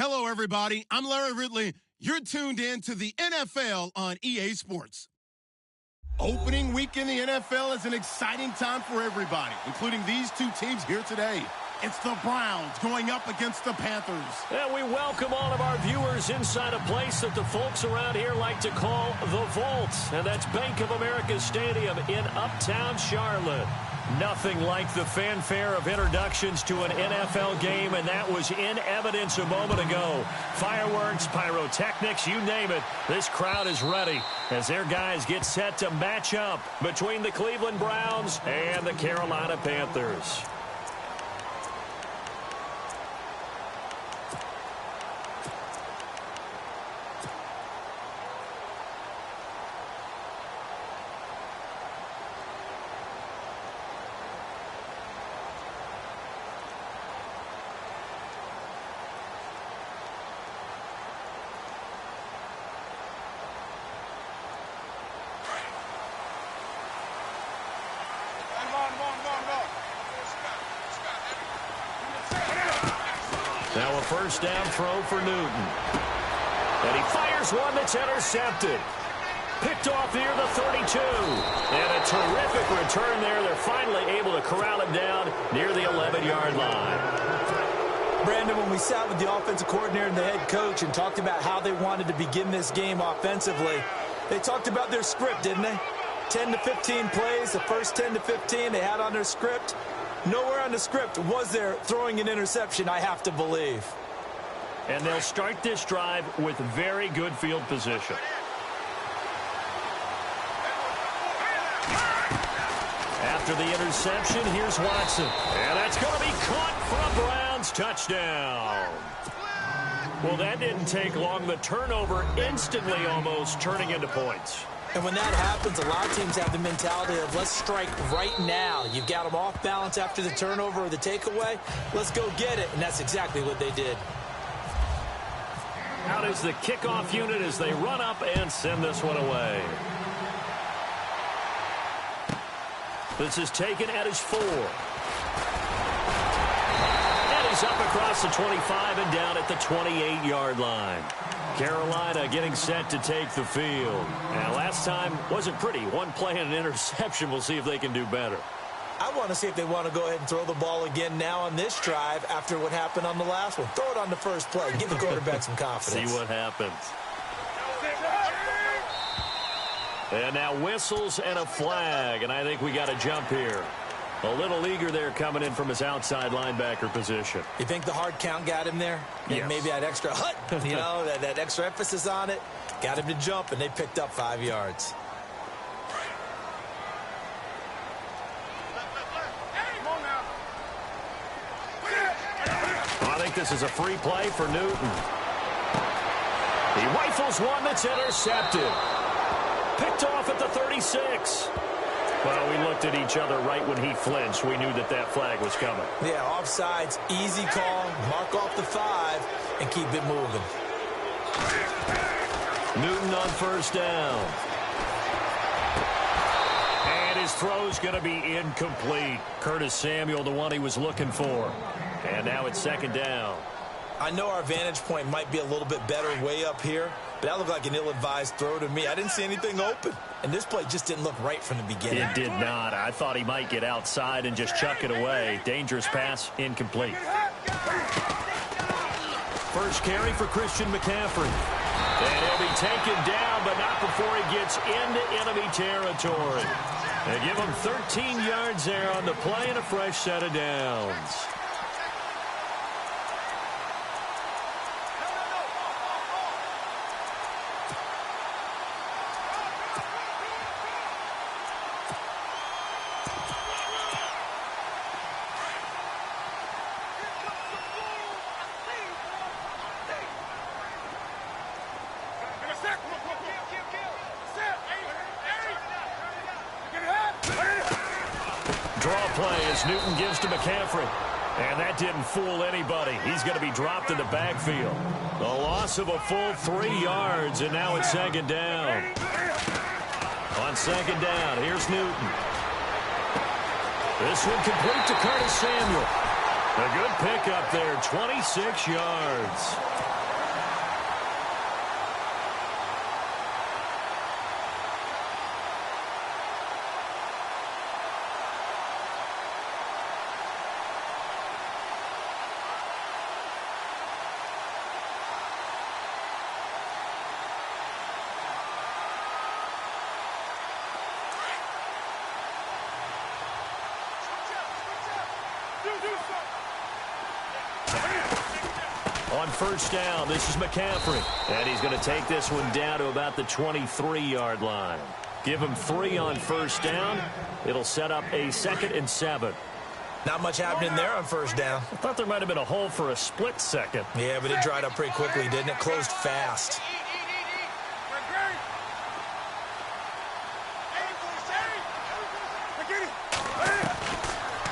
Hello, everybody. I'm Larry Ridley. You're tuned in to the NFL on EA Sports. Opening week in the NFL is an exciting time for everybody, including these two teams here today. It's the Browns going up against the Panthers. And we welcome all of our viewers inside a place that the folks around here like to call the Vault. And that's Bank of America Stadium in Uptown Charlotte. Nothing like the fanfare of introductions to an NFL game, and that was in evidence a moment ago. Fireworks, pyrotechnics, you name it. This crowd is ready as their guys get set to match up between the Cleveland Browns and the Carolina Panthers. Now a first down throw for Newton. And he fires one that's intercepted. Picked off near the 32. And a terrific return there. They're finally able to corral him down near the 11-yard line. Brandon, when we sat with the offensive coordinator and the head coach and talked about how they wanted to begin this game offensively, they talked about their script, didn't they? 10 to 15 plays, the first 10 to 15 they had on their script. Nowhere on the script was there throwing an interception, I have to believe. And they'll start this drive with very good field position. After the interception, here's Watson. And that's going to be caught for a Browns touchdown. Well, that didn't take long. The turnover instantly almost turning into points. And when that happens, a lot of teams have the mentality of let's strike right now. You've got them off balance after the turnover or the takeaway. Let's go get it. And that's exactly what they did. Out is the kickoff unit as they run up and send this one away. This is taken at his 4. And he's up across the 25 and down at the 28-yard line. Carolina getting set to take the field. Now, last time wasn't pretty. One play and an interception. We'll see if they can do better. I want to see if they want to go ahead and throw the ball again now on this drive after what happened on the last one. Throw it on the first play. Give the quarterback some confidence. See what happens. And now whistles and a flag, and I think we got a jump here. A little eager there coming in from his outside linebacker position. You think the hard count got him there? Yes. Maybe that extra hut, you know, that extra emphasis on it. Got him to jump, and they picked up 5 yards. I think this is a free play for Newton. He rifles one that's intercepted. Picked off at the 36. Well, we looked at each other right when he flinched. We knew that that flag was coming. Yeah, offsides, easy call, mark off the 5, and keep it moving. Newton on first down. And his throw's going to be incomplete. Curtis Samuel, the one he was looking for. And now it's second down. I know our vantage point might be a little bit better way up here, but that looked like an ill-advised throw to me. I didn't see anything open. And this play just didn't look right from the beginning. It did not. I thought he might get outside and just chuck it away. Dangerous pass, incomplete. First carry for Christian McCaffrey. And he'll be taken down, but not before he gets into enemy territory. They give him 13 yards there on the play and a fresh set of downs. Draw play as Newton gives to McCaffrey. And that didn't fool anybody. He's going to be dropped in the backfield. A loss of a full 3 yards, and now it's second down. On second down, here's Newton. This one complete to Curtis Samuel. A good pickup there, 26 yards. On first down, this is McCaffrey. And he's going to take this one down to about the 23-yard line. Give him 3 on first down. It'll set up a 2nd and 7. Not much happening there on first down. I thought there might have been a hole for a split second. Yeah, but it dried up pretty quickly, didn't it? Closed fast.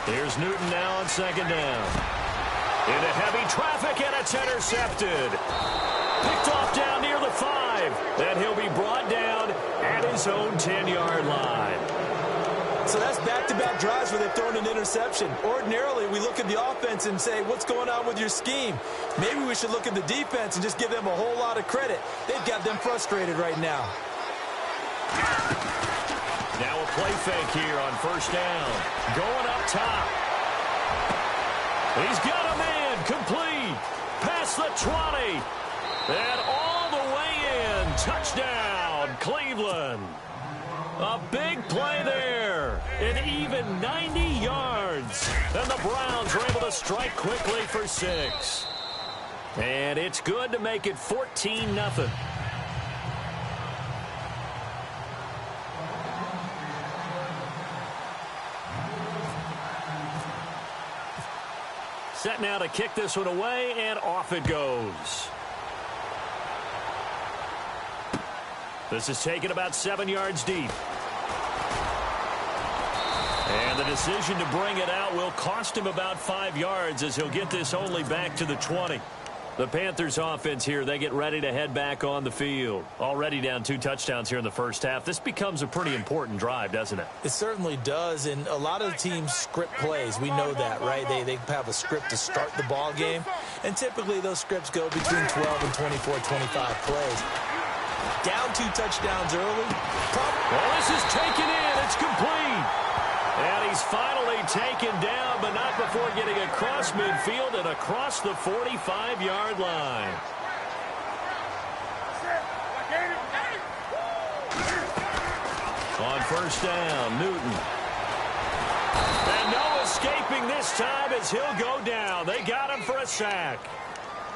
Here's Newton now on 2nd down. Into heavy traffic, and it's intercepted. Picked off down near the 5. And he'll be brought down at his own 10-yard line. So that's back-to-back drives where they've thrown an interception. Ordinarily, we look at the offense and say, what's going on with your scheme? Maybe we should look at the defense and just give them a whole lot of credit. They've got them frustrated right now. Now a play fake here on first down. Going up top. He's got a man complete. Past the 20. And all the way in. Touchdown, Cleveland. A big play there. An even 90 yards. And the Browns are able to strike quickly for 6. And it's good to make it 14-0. Set now to kick this one away, and off it goes. This is taken about 7 yards deep. And the decision to bring it out will cost him about 5 yards as he'll get this only back to the 20. The Panthers offense here, they get ready to head back on the field. Already down 2 touchdowns here in the first half. This becomes a pretty important drive, doesn't it? It certainly does, and a lot of the teams script plays. We know that, right? They have a script to start the ball game, and typically those scripts go between 12 and 24, 25 plays. Down 2 touchdowns early. Well, this is taken in. It's complete. And he's finally taken down, but not before getting across midfield and across the 45-yard line. On first down, Newton. And no escaping this time as he'll go down. They got him for a sack.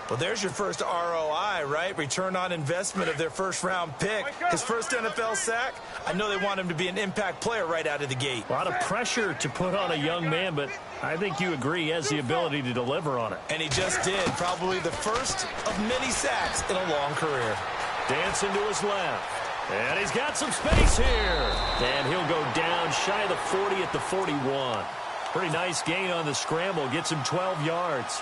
Well, there's your first ROI, right? Return on investment of their first-round pick. His first NFL sack. I know they want him to be an impact player right out of the gate. A lot of pressure to put on a young man, but I think you agree he has the ability to deliver on it. And he just did. Probably the first of many sacks in a long career. Dancing to his left. And he's got some space here. And he'll go down shy of the 40 at the 41. Pretty nice gain on the scramble. Gets him 12 yards.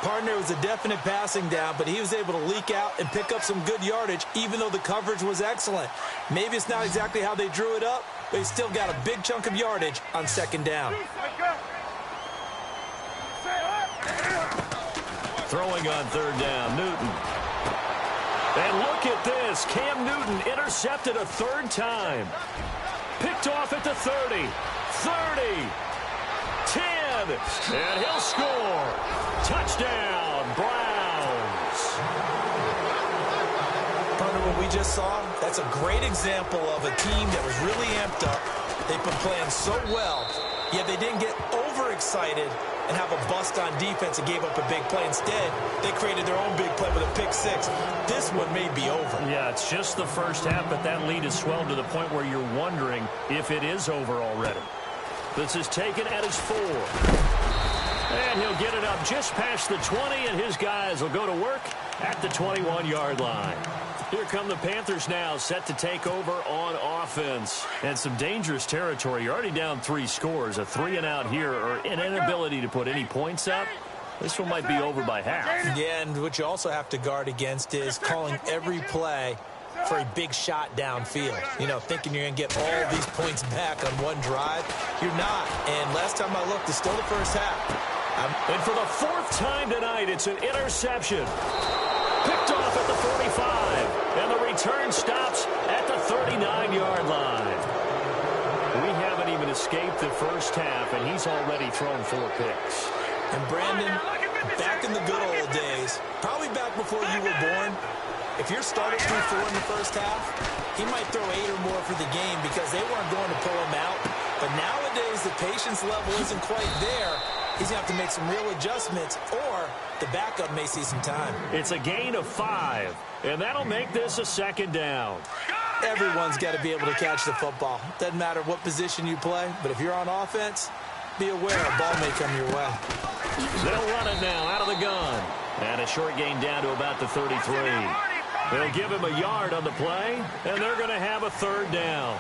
Partner was a definite passing down, but he was able to leak out and pick up some good yardage, even though the coverage was excellent. Maybe it's not exactly how they drew it up, but he still got a big chunk of yardage on second down. Throwing on third down, Newton. And look at this. Cam Newton intercepted a third time. Picked off at the 30. 30. 10. And he'll score. Touchdown, Browns. Partner, what we just saw, that's a great example of a team that was really amped up. They've been playing so well, yet they didn't get overexcited and have a bust on defense and gave up a big play. Instead, they created their own big play with a pick 6. This one may be over. Yeah, it's just the first half, but that lead has swelled to the point where you're wondering if it is over already. This is taken at his 4. And he'll get it up just past the 20, and his guys will go to work at the 21-yard line. Here come the Panthers now, set to take over on offense. And some dangerous territory. You're already down 3 scores. A 3-and-out here, or an inability to put any points up. This one might be over by half. Yeah, and what you also have to guard against is calling every play for a big shot downfield. You know, thinking you're going to get all these points back on one drive. You're not. And last time I looked, it's still the first half. And for the 4th time tonight, it's an interception. Picked off at the 45. And the return stops at the 39-yard line. We haven't even escaped the first half, and he's already thrown 4 picks. And Brandon, back in the good old days, probably back before you were born, if your starter threw 4 in the first half, he might throw 8 or more for the game because they weren't going to pull him out. But nowadays, the patience level isn't quite there, he's going to have to make some real adjustments, or the backup may see some time. It's a gain of 5, and that'll make this a second down. Everyone's got to be able to catch the football. Doesn't matter what position you play, but if you're on offense, be aware a ball may come your way. They'll run it now out of the gun. And a short gain down to about the 33. They'll give him a yard on the play, and they're going to have a third down.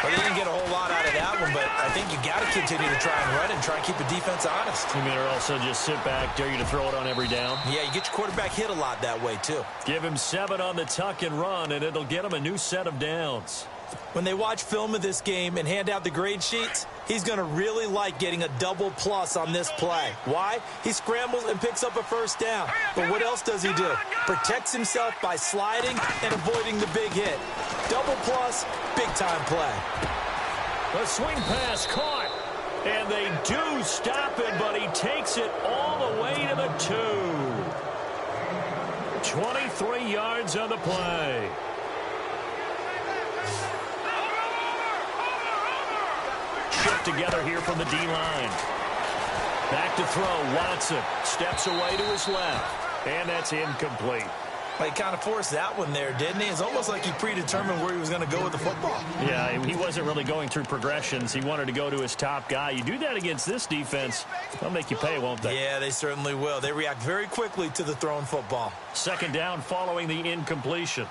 Well, they didn't get a whole lot out of that one, but I think you got to continue to try and run and try and keep the defense honest. You mean, or also just sit back, dare you to throw it on every down? Yeah, you get your quarterback hit a lot that way, too. Give him 7 on the tuck and run, and it'll get him a new set of downs. When they watch film of this game and hand out the grade sheets, he's going to really like getting a double plus on this play. Why? He scrambles and picks up a first down. But what else does he do? Protects himself by sliding and avoiding the big hit. Double plus, big-time play. The swing pass caught, and they do stop it, but he takes it all the way to the 2. 23 yards on the play. Shift together here from the D-line. Back to throw. Watson steps away to his left, and that's incomplete. Well, he kind of forced that one there, didn't he? It's almost like he predetermined where he was going to go with the football. Yeah, he wasn't really going through progressions. He wanted to go to his top guy. You do that against this defense, they'll make you pay, won't they? Yeah, they certainly will. They react very quickly to the thrown football. Second down following the incompletion.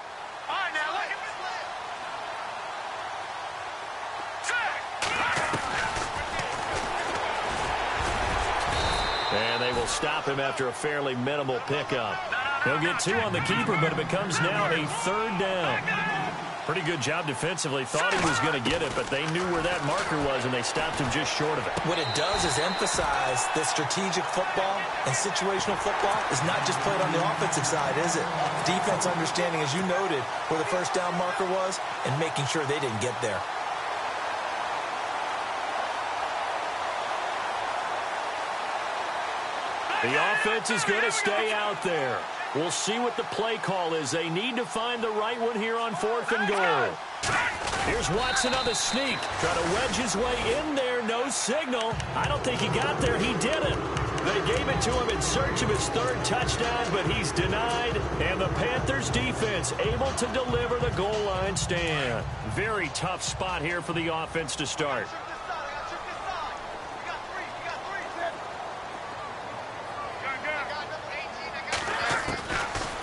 And they will stop him after a fairly minimal pickup. He'll get 2 on the keeper, but it becomes now a third down. Pretty good job defensively. Thought he was going to get it, but they knew where that marker was, and they stopped him just short of it. What it does is emphasize that strategic football and situational football is not just played on the offensive side, is it? Defense understanding, as you noted, where the first down marker was and making sure they didn't get there. The offense is going to stay out there. We'll see what the play call is. They need to find the right one here on 4th and goal. Here's Watson on the sneak. Trying to wedge his way in there. No signal. I don't think he got there. He didn't. They gave it to him in search of his 3rd touchdown, but he's denied. And the Panthers defense able to deliver the goal line stand. Very tough spot here for the offense to start.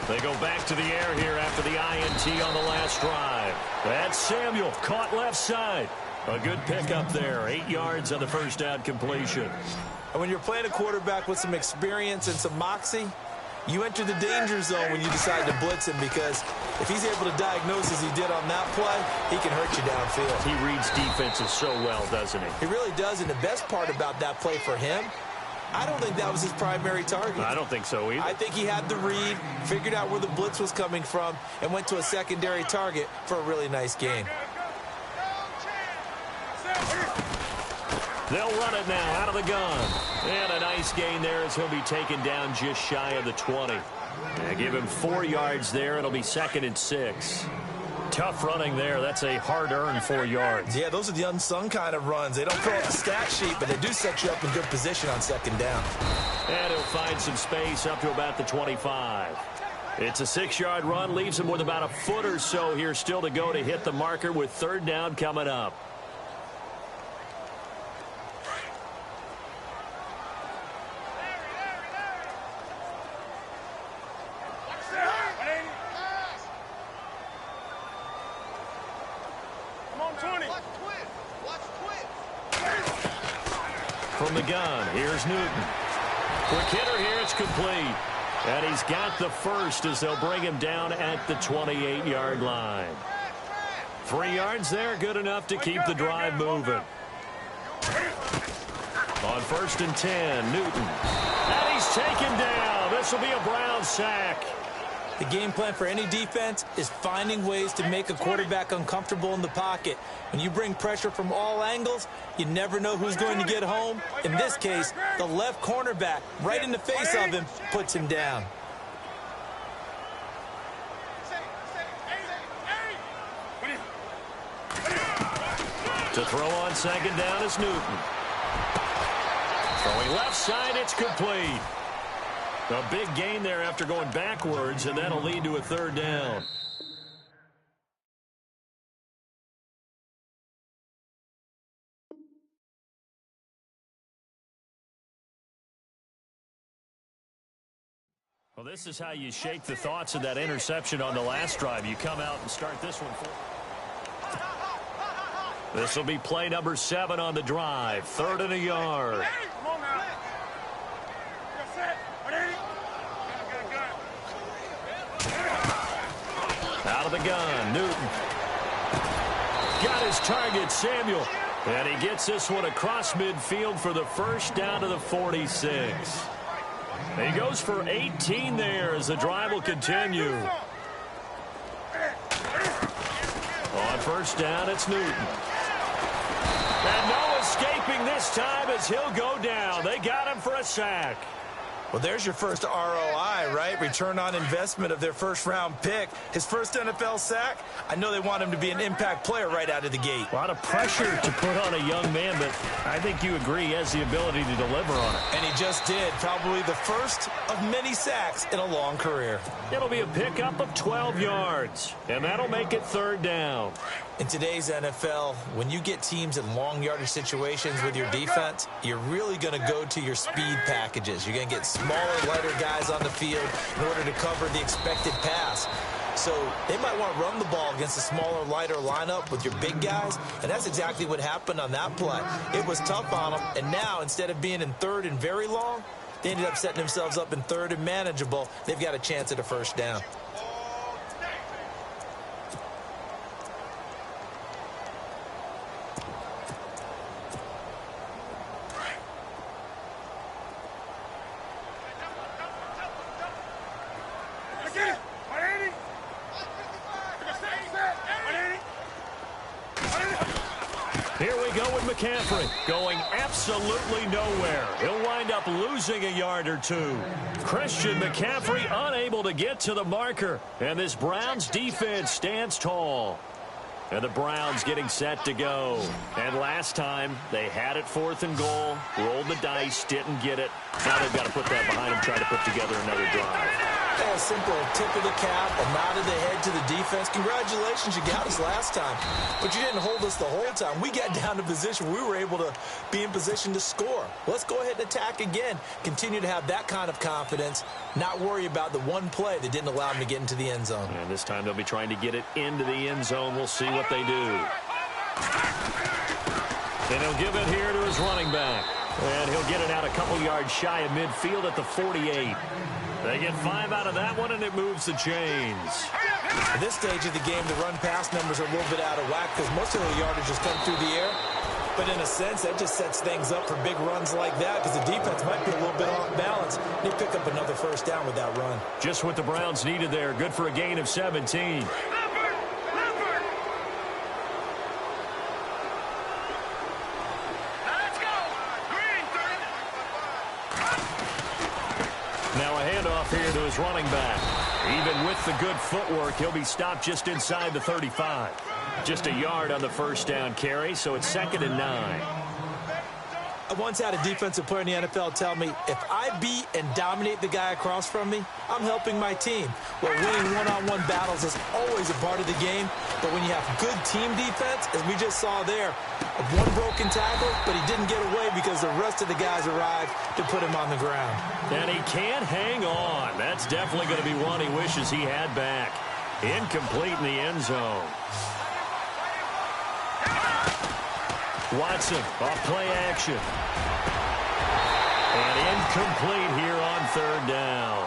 They go back to the air here after the INT on the last drive. That's Samuel, caught left side. A good pickup there, 8 yards on the first down completion. And when you're playing a quarterback with some experience and some moxie, you enter the danger zone when you decide to blitz him, because if he's able to diagnose as he did on that play, he can hurt you downfield. He reads defenses so well, doesn't he? He really does, and the best part about that play for him, I don't think that was his primary target. I don't think so either. I think he had the read, figured out where the blitz was coming from, and went to a secondary target for a really nice gain. They'll run it now out of the gun. And a nice gain there as he'll be taken down just shy of the 20. And give him 4 yards there. It'll be 2nd and 6. Tough running there. That's a hard-earned 4 yards. Yeah, those are the unsung kind of runs. They don't fill out the stat sheet, but they do set you up in good position on 2nd down. And he'll find some space up to about the 25. It's a 6-yard run. Leaves him with about a foot or so here still to go to hit the marker with 3rd down coming up. From the gun, here's Newton. Quick hitter here, it's complete. And he's got the first as they'll bring him down at the 28-yard line. 3 yards there, good enough to keep the drive moving. On 1st and 10, Newton. And he's taken down. This will be a Brown sack. The game plan for any defense is finding ways to make a quarterback uncomfortable in the pocket. When you bring pressure from all angles, you never know who's going to get home. In this case, the left cornerback, right in the face of him, puts him down. To throw on 2nd down is Newton. From Going left side, it's complete. A big gain there after going backwards, and that'll lead to a third down. Well, this is how you shake the thoughts of that interception on the last drive. You come out and start this one. This will be play number 7 on the drive. 3rd and a yard. Out of the gun, Newton. Got his target, Samuel. And he gets this one across midfield for the first down to the 46. He goes for 18 there as the drive will continue. On first down, it's Newton. And no escaping this time as he'll go down. They got him for a sack. Well, there's your first ROI, right? Return on investment of their first-round pick. His first NFL sack, I know they want him to be an impact player right out of the gate. A lot of pressure to put on a young man, but I think you agree he has the ability to deliver on it. And he just did. Probably the first of many sacks in a long career. It'll be a pickup of 12 yards, and that'll make it 3rd down. In today's NFL, when you get teams in long yardage situations with your defense, you're really going to go to your speed packages. You're going to get smaller, lighter guys on the field in order to cover the expected pass. So they might want to run the ball against a smaller, lighter lineup with your big guys, and that's exactly what happened on that play. It was tough on them, and now instead of being in 3rd and very long, they ended up setting themselves up in 3rd and manageable. They've got a chance at a first down. McCaffrey going absolutely nowhere. He'll wind up losing a yard or 2. Christian McCaffrey unable to get to the marker. And this Browns defense stands tall. And the Browns getting set to go. And last time, they had it 4th and goal, rolled the dice, didn't get it. Now they've got to put that behind them, try to put together another drive. A simple tip of the cap, a nod of the head to the defense. Congratulations, you got us last time. But you didn't hold us the whole time. We got down to position. We were able to be in position to score. Let's go ahead and attack again. Continue to have that kind of confidence. Not worry about the one play that didn't allow them to get into the end zone. And this time they'll be trying to get it into the end zone. We'll see what they do. And he'll give it here to his running back. And he'll get it out a couple yards shy of midfield at the 48. They get 5 out of that one, and it moves the chains. At this stage of the game, the run-pass numbers are a little bit out of whack because most of the yardage has come through the air. But in a sense, that just sets things up for big runs like that because the defense might be a little bit off balance. They pick up another first down with that run. Just what the Browns needed there. Good for a gain of 17. Here to his running back. Even with the good footwork, he'll be stopped just inside the 35. Just a yard on the first down carry, so it's 2nd and 9. I once had a defensive player in the NFL tell me, if I beat and dominate the guy across from me, I'm helping my team. Well, winning one-on-one battles is always a part of the game, but when you have good team defense, as we just saw there, one broken tackle, but he didn't get away because the rest of the guys arrived to put him on the ground. And he can't hang on. That's definitely going to be one he wishes he had back. Incomplete in the end zone. Watson off play action. And incomplete here on 3rd down.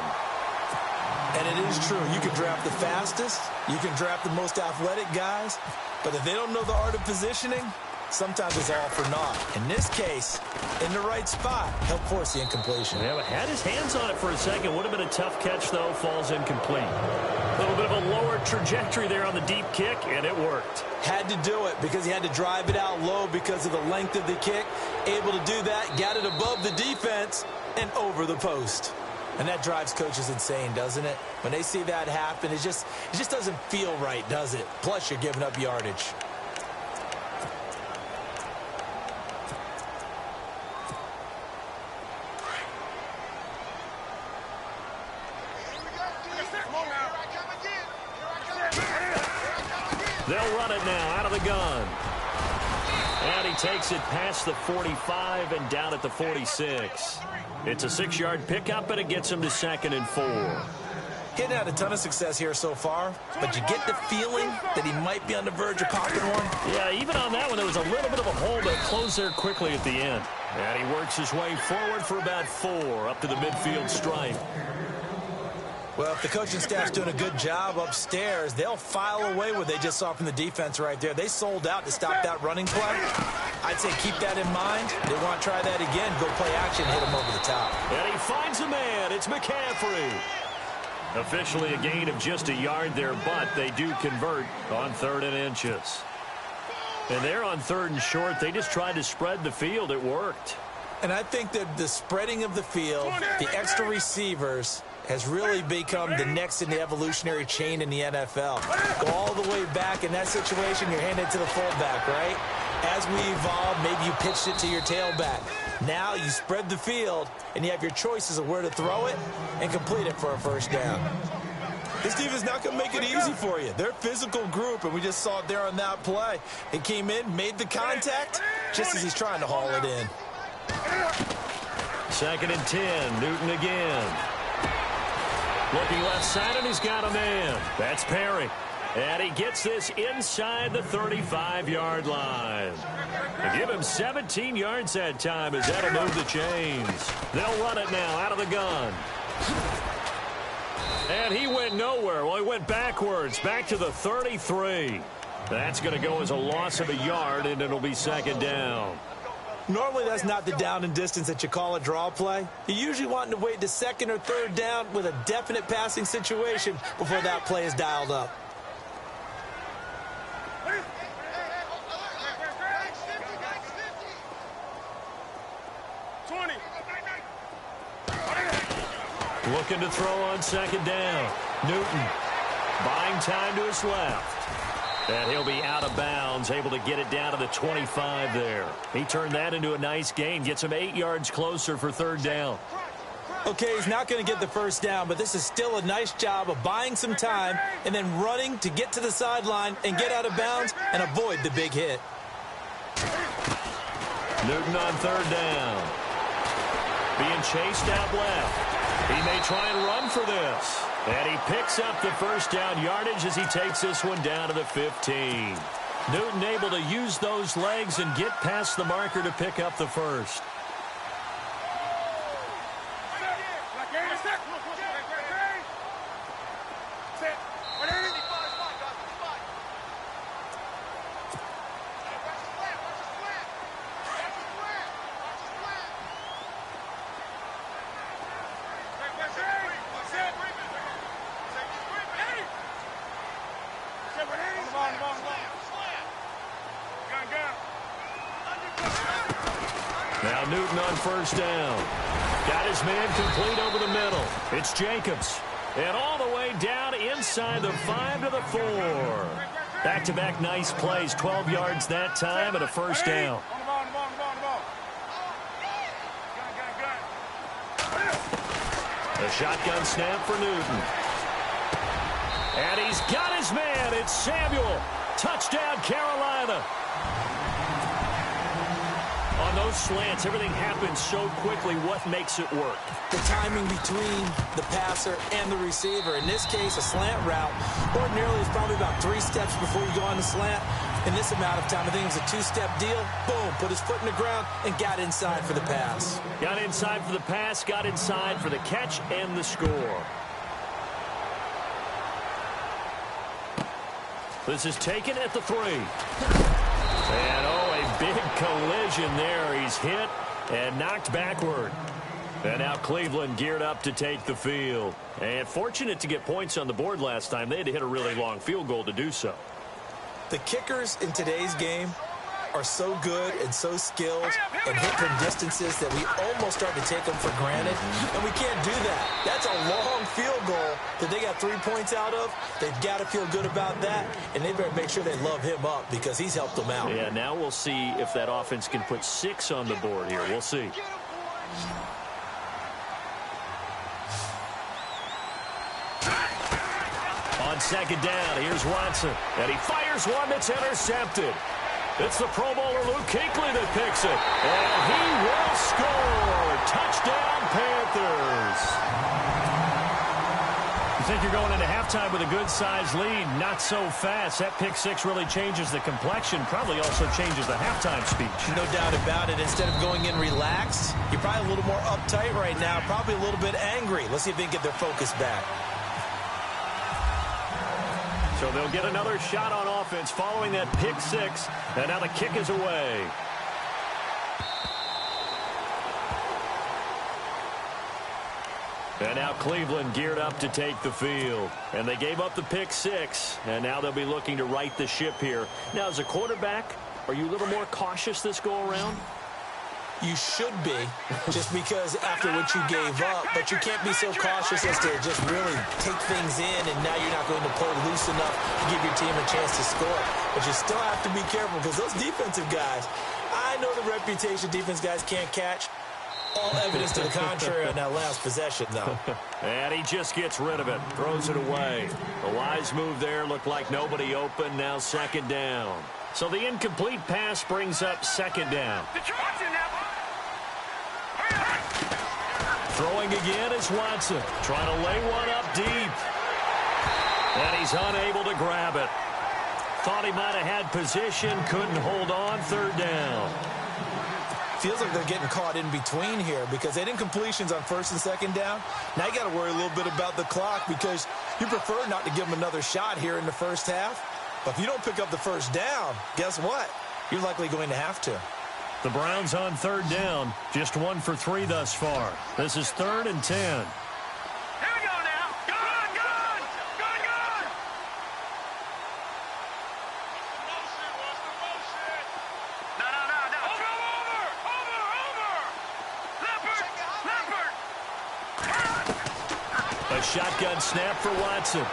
And it is true. You can draft the fastest. You can draft the most athletic guys. But if they don't know the art of positioning, sometimes it's all for naught. In this case, in the right spot, helped force the incompletion. Yeah, but had his hands on it for a second. Would have been a tough catch, though. Falls incomplete. A little bit of a lower trajectory there on the deep kick, and it worked. Had to do it because he had to drive it out low because of the length of the kick. Able to do that, got it above the defense and over the post. And that drives coaches insane, doesn't it? When they see that happen, it just doesn't feel right, does it? Plus, you're giving up yardage. They'll run it now out of the gun. And he takes it past the 45 and down at the 46. It's a 6-yard pickup, and it gets him to 2nd and 4. Getting had a ton of success here so far, but you get the feeling that he might be on the verge of popping one. Yeah, even on that one, there was a little bit of a hole that closed there quickly at the end. And he works his way forward for about 4 up to the midfield stripe. Well, if the coaching staff's doing a good job upstairs, they'll file away what they just saw from the defense right there. They sold out to stop that running play. I'd say keep that in mind. They want to try that again. Go play action, hit him over the top. And he finds a man. It's McCaffrey. Officially a gain of just a yard there, but they do convert on 3rd and inches. And they're on 3rd and short. They just tried to spread the field. It worked. And I think that the spreading of the field, the extra receivers, has really become the next in the evolutionary chain in the NFL. Go all the way back in that situation, you're handed to the fullback, right? As we evolve, maybe you pitched it to your tailback. Now you spread the field, and you have your choices of where to throw it and complete it for a first down. This defense is not going to make it easy for you. They're a physical group, and we just saw it there on that play. He came in, made the contact, just as he's trying to haul it in. 2nd and 10, Newton again. Looking left side, and he's got a man. That's Perry. And he gets this inside the 35-yard line. They give him 17 yards that time as that'll move the chains. They'll run it now out of the gun. And he went nowhere. Well, he went backwards, back to the 33. That's going to go as a loss of a yard, and it'll be 2nd down. Normally, that's not the down and distance that you call a draw play. You're usually wanting to wait to 2nd or 3rd down with a definite passing situation before that play is dialed up. Looking to throw on 2nd down. Newton buying time to his left. And he'll be out of bounds, able to get it down to the 25 there. He turned that into a nice gain, gets him 8 yards closer for 3rd down. Okay, he's not going to get the first down, but this is still a nice job of buying some time and then running to get to the sideline and get out of bounds and avoid the big hit. Newton on 3rd down. Being chased out left. He may try and run for this. And he picks up the first down yardage as he takes this one down to the 15. Newton able to use those legs and get past the marker to pick up the first. Now Newton on first down. Got his man complete over the middle. It's Jacobs. And all the way down inside the 5 to the 4. Back-to-back nice plays. 12 yards that time and a first down. A shotgun snap for Newton. And he's got his man. It's Samuel. Touchdown, Carolina. On those slants, everything happens so quickly. What makes it work? The timing between the passer and the receiver. In this case, a slant route. Ordinarily, it's probably about 3 steps before you go on the slant. In this amount of time, I think it was a 2-step deal. Boom, put his foot in the ground and got inside for the pass. Got inside for the pass, got inside for the catch and the score. This is taken at the 3. And, oh, a big collision there. He's hit and knocked backward. And now Cleveland geared up to take the field. And fortunate to get points on the board last time. They had to hit a really long field goal to do so. The kickers in today's game are so good and so skilled and hit from distances that we almost start to take them for granted. And we can't do that. That's a long field goal that they got 3 points out of. They've got to feel good about that, and they better make sure they love him up because he's helped them out. Yeah, now we'll see if that offense can put 6 on the board here. We'll see. On second down. Here's Watson. And he fires one that's intercepted. It's the Pro Bowler Luke Kuechly that picks it. And he will score. Touchdown, Panthers. You think you're going into halftime with a good-sized lead. Not so fast. That pick six really changes the complexion. Probably also changes the halftime speech. No doubt about it. Instead of going in relaxed, you're probably a little more uptight right now. Probably a little bit angry. Let's see if they can get their focus back. So they'll get another shot on offense following that pick six. And now the kick is away. And now Cleveland geared up to take the field. And they gave up the pick six. And now they'll be looking to right the ship here. Now, as a quarterback, are you a little more cautious this go-around? You should be, just because after what you gave up. But you can't be so cautious as to just really take things in, and now you're not going to play loose enough to give your team a chance to score. But you still have to be careful, because those defensive guys, I know the reputation defense guys can't catch. All evidence to the contrary on that last possession, though. And he just gets rid of it, throws it away. A wise move there, looked like nobody open, now second down. So the incomplete pass brings up second down. Throwing again is Watson, trying to lay one up deep. And he's unable to grab it. Thought he might have had position, couldn't hold on, third down. Feels like they're getting caught in between here because they didn't completions on first and second down. Now you got to worry a little bit about the clock because you prefer not to give them another shot here in the first half. But if you don't pick up the first down, guess what? You're likely going to have to. The Browns on third down, just 1 for 3 thus far. This is 3rd and 10. Here we go now. Good. No. A shotgun snap for Watson.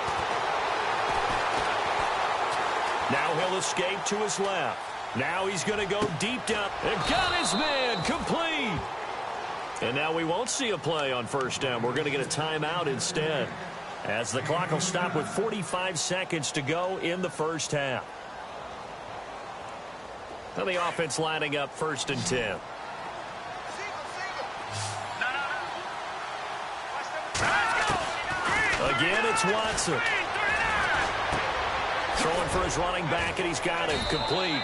Now he'll escape to his left. Now he's going to go deep down. And got his man complete. And now we won't see a play on first down. We're going to get a timeout instead, as the clock will stop with 45 seconds to go in the first half. Now the offense lining up 1st and 10. Again, it's Watson. Throwing for his running back, and he's got him complete.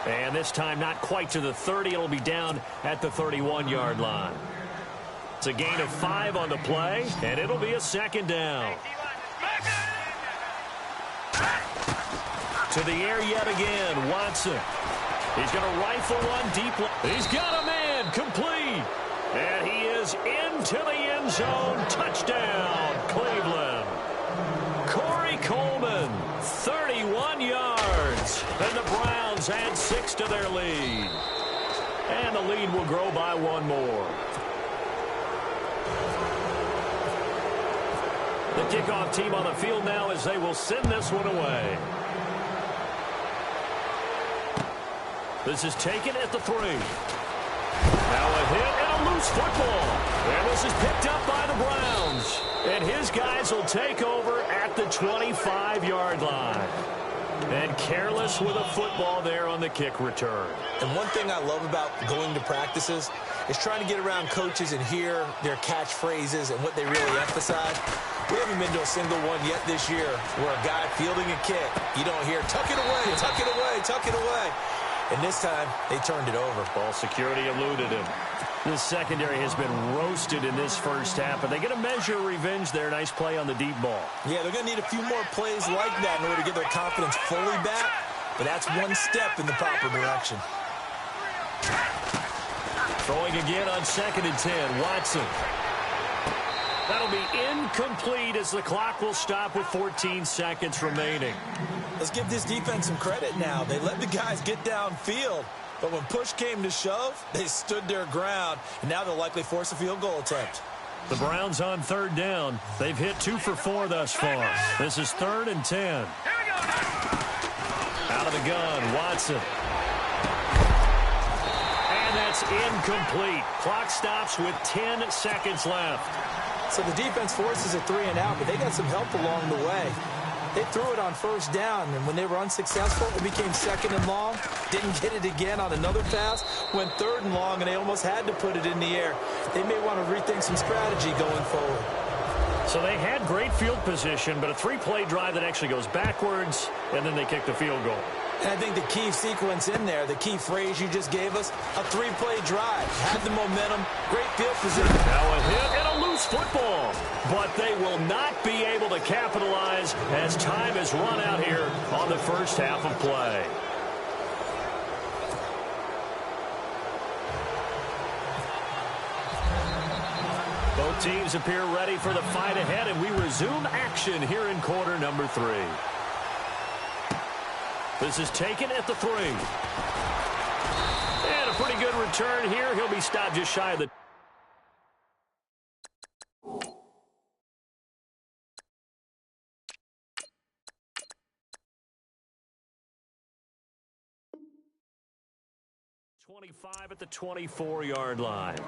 And this time not quite to the 30. It'll be down at the 31-yard line. It's a gain of 5 on the play, and it'll be a second down. To the air yet again, Watson. He's going to rifle one deep. He's got a man complete. And he is into the end zone. Touchdown, Cleveland. Corey Coleman, 31 yards. And the Browns add 6 to their lead. And the lead will grow by 1 more. The kickoff team on the field now as they will send this one away. This is taken at the 3. Now a hit and a loose football. And this is picked up by the Browns. And his guys will take over at the 25-yard line. And careless with a football there on the kick return. And one thing I love about going to practices is trying to get around coaches and hear their catchphrases and what they really emphasize. We haven't been to a single one yet this year where a guy fielding a kick, you don't hear, tuck it away, tuck it away, tuck it away. And this time, they turned it over. Ball security eluded him. This secondary has been roasted in this first half, but they get a measure of revenge there. Nice play on the deep ball. Yeah, they're going to need a few more plays like that in order to get their confidence fully back. But that's one step in the proper direction. Throwing again on 2nd and 10. Watson. That'll be incomplete as the clock will stop with 14 seconds remaining. Let's give this defense some credit now. They let the guys get downfield. But when push came to shove, they stood their ground. And now they'll likely force a field goal attempt. The Browns on 3rd down. They've hit 2 for 4 thus far. This is 3rd and 10. Out of the gun, Watson. And that's incomplete. Clock stops with 10 seconds left. So the defense forces a 3 and out, but they got some help along the way. They threw it on first down, and when they were unsuccessful, it became second and long. Didn't get it again on another pass. Went third and long, and they almost had to put it in the air. They may want to rethink some strategy going forward. So they had great field position, but a three-play drive that actually goes backwards, and then they kick the field goal. And I think the key sequence in there, the key phrase you just gave us, a three-play drive. Had the momentum, great field position. Now a hit and a loose football. But they will not be able to capitalize as time has run out here on the first half of play. Both teams appear ready for the fight ahead, and we resume action here in quarter number 3. This is taken at the 3. And a pretty good return here. He'll be stopped just shy of the... ...25 at the 24-yard line.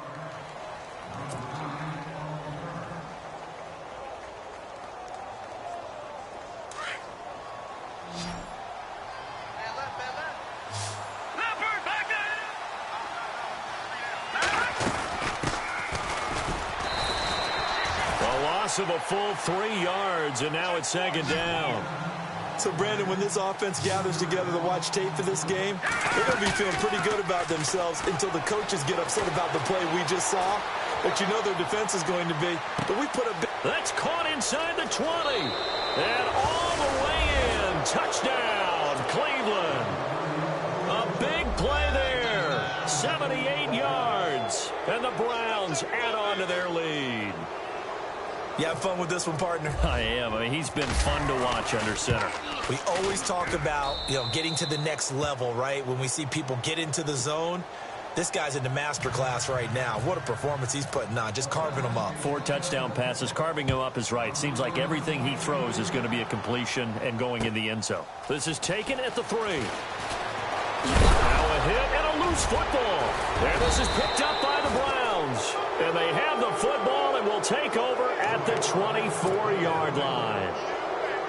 Of a full 3 yards, and now it's second down. So, Brandon, when this offense gathers together to watch tape for this game, they're going to be feeling pretty good about themselves until the coaches get upset about the play we just saw. But you know their defense is going to be. But we put a big... That's caught inside the 20. And all the way in. Touchdown, Cleveland. A big play there. 78 yards. And the Browns add on to their lead. You have fun with this one, partner? I am. I mean, he's been fun to watch under center. We always talk about, getting to the next level, right? When we see people get into the zone, this guy's in the master class right now. What a performance he's putting on, just carving them up. 4 touchdown passes. Carving him up is right. Seems like everything he throws is going to be a completion and going in the end zone. This is taken at the 3. Now a hit and a loose football. And this is picked up by the Browns. And they have the football and will take over at the 24-yard line.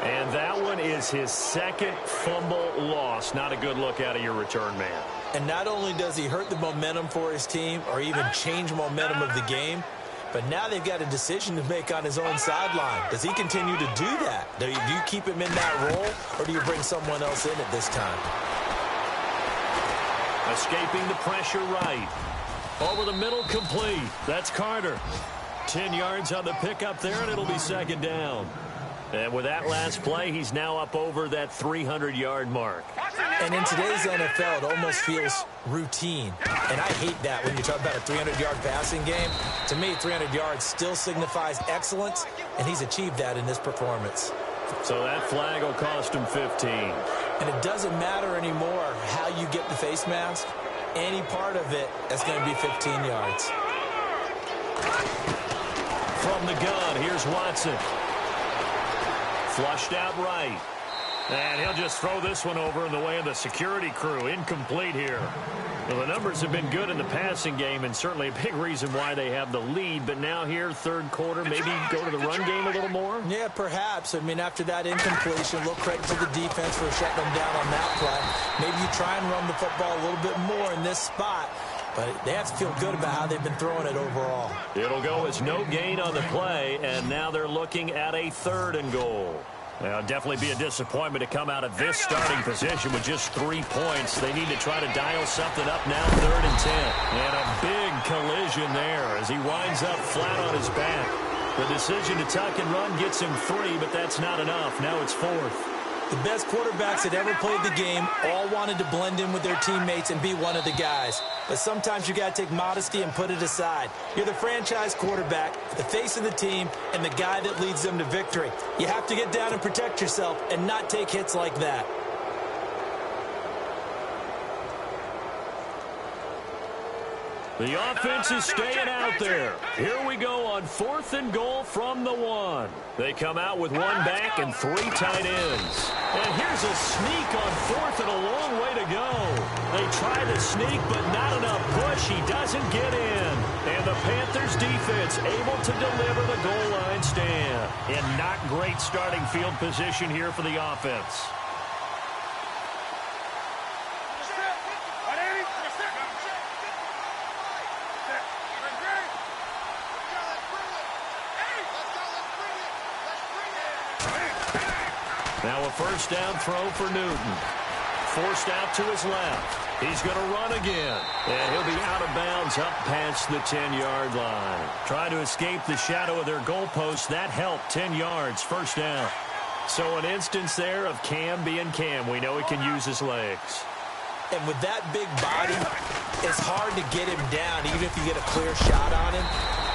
And that one is his second fumble loss. Not a good look out of your return man. And not only does he hurt the momentum for his team or even change momentum of the game, but now they've got a decision to make on his own sideline. Does he continue to do that? Do you keep him in that role, or do you bring someone else in at this time? Escaping the pressure right. Over the middle, complete. That's Carter. 10 yards on the pickup there, and it'll be second down. And with that last play, he's now up over that 300-yard mark. And in today's NFL, it almost feels routine. And I hate that when you talk about a 300-yard passing game. To me, 300 yards still signifies excellence, and he's achieved that in this performance. So that flag will cost him 15. And it doesn't matter anymore how you get the face mask. Any part of it is going to be 15 yards. From the gun, here's Watson. Flushed out right. And he'll just throw this one over in the way of the security crew. Incomplete here. Well, the numbers have been good in the passing game, and certainly a big reason why they have the lead. But now here, third quarter, maybe go to the run game a little more? Yeah, perhaps. I mean, after that incompletion, a little credit to the defense for shutting them down on that play. Maybe you try and run the football a little bit more in this spot. But they have to feel good about how they've been throwing it overall. It'll go as no gain on the play, and now they're looking at a 3rd and goal. Well, definitely be a disappointment to come out of this starting position with just 3 points. They need to try to dial something up now, 3rd and 10. And a big collision there as he winds up flat on his back. The decision to tuck and run gets him 3, but that's not enough. Now it's 4th. The best quarterbacks that ever played the game all wanted to blend in with their teammates and be one of the guys. But sometimes you got to take modesty and put it aside. You're the franchise quarterback, the face of the team, and the guy that leads them to victory. You have to get down and protect yourself and not take hits like that. The offense is staying out there. Here we go on 4th and goal from the 1. They come out with 1 back and 3 tight ends. And here's a sneak on 4th and a long way to go. They try the sneak, but not enough push. He doesn't get in. And the Panthers defense able to deliver the goal line stand. And not great starting field position here for the offense. Now a first down throw for Newton. Forced out to his left. He's going to run again. And he'll be out of bounds up past the 10-yard line. Trying to escape the shadow of their goalpost. That helped. 10 yards, first down. So an instance there of Cam being Cam. We know he can use his legs. And with that big body, it's hard to get him down, even if you get a clear shot on him.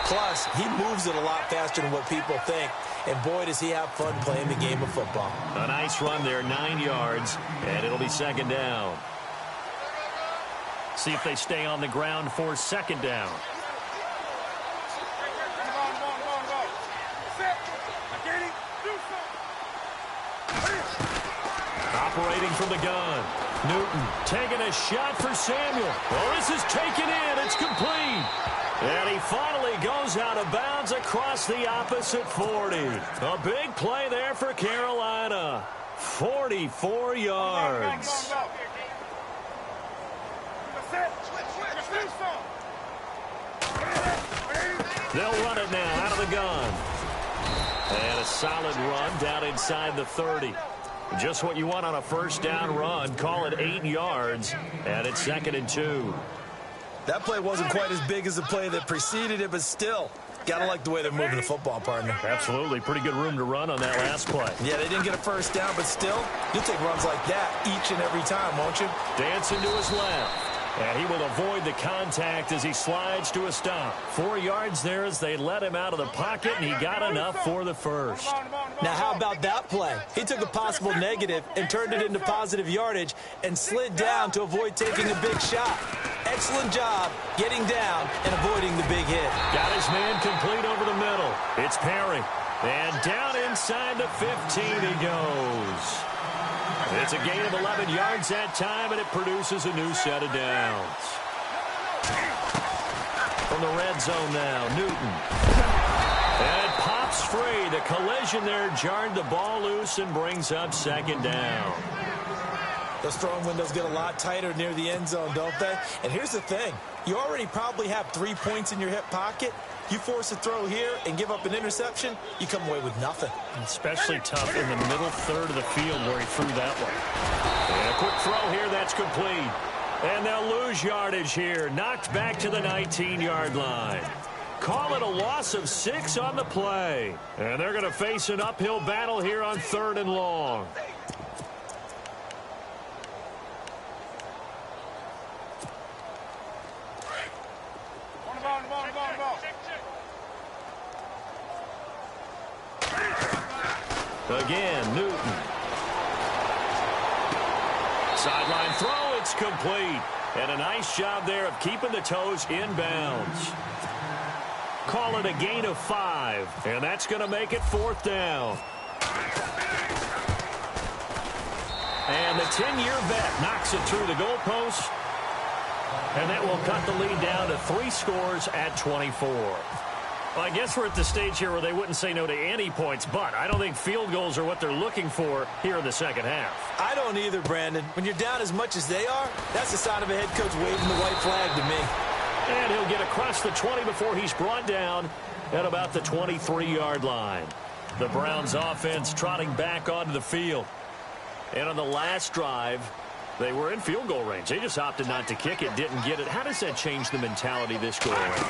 Plus, he moves it a lot faster than what people think. And boy, does he have fun playing the game of football. A nice run there, 9 yards, and it'll be second down. See if they stay on the ground for second down. Operating from the gun. Newton taking a shot for Samuel. Well, this is taken in. It's complete. And he finally goes out of bounds across the opposite 40. A big play there for Carolina. 44 yards. They'll run it now out of the gun. And a solid run down inside the 30. Just what you want on a first down run. Call it 8 yards. And it's 2nd and 2. That play wasn't quite as big as the play that preceded it, but still, gotta like the way they're moving the football, partner. Absolutely. Pretty good room to run on that last play. Yeah, they didn't get a first down, but still, you'll take runs like that each and every time, won't you? Dancing to his left. And he will avoid the contact as he slides to a stop. 4 yards there as they let him out of the pocket, and he got enough for the first. Now, how about that play? He took a possible negative and turned it into positive yardage and slid down to avoid taking a big shot. Excellent job getting down and avoiding the big hit. Got his man complete over the middle. It's Perry. And down inside the 15 he goes. It's a gain of 11 yards that time, and it produces a new set of downs. From the red zone now, Newton. And it pops free. The collision there jarred the ball loose and brings up second down. Those throwing windows get a lot tighter near the end zone, don't they? And here's the thing. You already probably have 3 points in your hip pocket. You force a throw here and give up an interception, you come away with nothing. Especially tough in the middle third of the field where he threw that one. And a quick throw here, that's complete. And they'll lose yardage here. Knocked back to the 19-yard line. Call it a loss of 6 on the play. And they're going to face an uphill battle here on 3rd and long. Again, Newton. Sideline throw, it's complete. And a nice job there of keeping the toes in bounds. Call it a gain of 5. And that's going to make it 4th down. And the 10-year vet knocks it through the goalpost. And that will cut the lead down to 3 scores at 24. Well, I guess we're at the stage here where they wouldn't say no to any points, but I don't think field goals are what they're looking for here in the second half. I don't either, Brandon. When you're down as much as they are, that's the sign of a head coach waving the white flag to me. And he'll get across the 20 before he's brought down at about the 23-yard line. The Browns offense trotting back onto the field. And on the last drive, they were in field goal range. They just opted not to kick it, didn't get it. How does that change the mentality this go around?